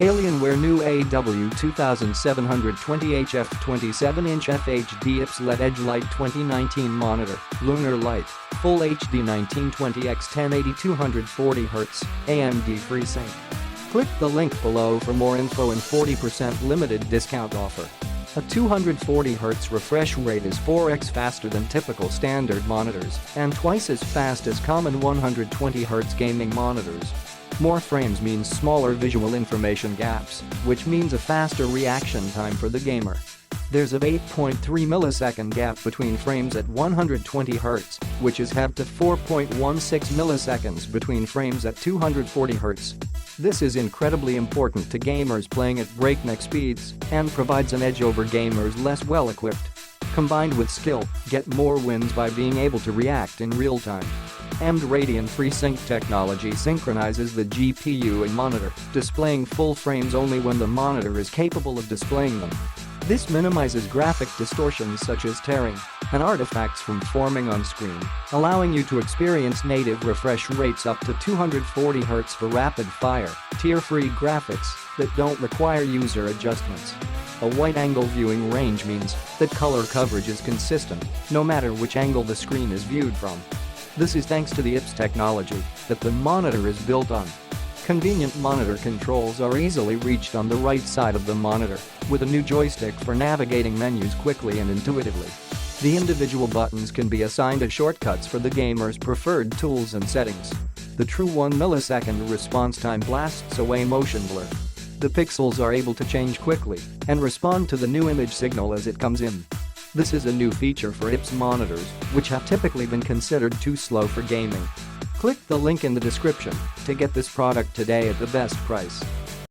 Alienware new AW2720HF 27-inch FHD IPS LED Edgelight 2019 monitor, Lunar Light, Full HD 1920x1080 240Hz, AMD FreeSync. Click the link below for more info and 40% limited discount offer. A 240Hz refresh rate is 4x faster than typical standard monitors and twice as fast as common 120Hz gaming monitors. More frames means smaller visual information gaps, which means a faster reaction time for the gamer. There's a 8.3 millisecond gap between frames at 120Hz, which is halved to 4.16 milliseconds between frames at 240Hz. This is incredibly important to gamers playing at breakneck speeds and provides an edge over gamers less well-equipped. Combined with skill, get more wins by being able to react in real time. Amd Radeon FreeSync technology synchronizes the GPU and monitor, displaying full frames only when the monitor is capable of displaying them. This minimizes graphic distortions such as tearing and artifacts from forming on screen, allowing you to experience native refresh rates up to 240Hz for rapid-fire, tear-free graphics that don't require user adjustments. A wide-angle viewing range means that color coverage is consistent, no matter which angle the screen is viewed from. This is thanks to the IPS technology that the monitor is built on. Convenient monitor controls are easily reached on the right side of the monitor, with a new joystick for navigating menus quickly and intuitively. The individual buttons can be assigned as shortcuts for the gamer's preferred tools and settings. The true 1 millisecond response time blasts away motion blur. The pixels are able to change quickly and respond to the new image signal as it comes in. This is a new feature for IPS monitors, which have typically been considered too slow for gaming. Click the link in the description to get this product today at the best price.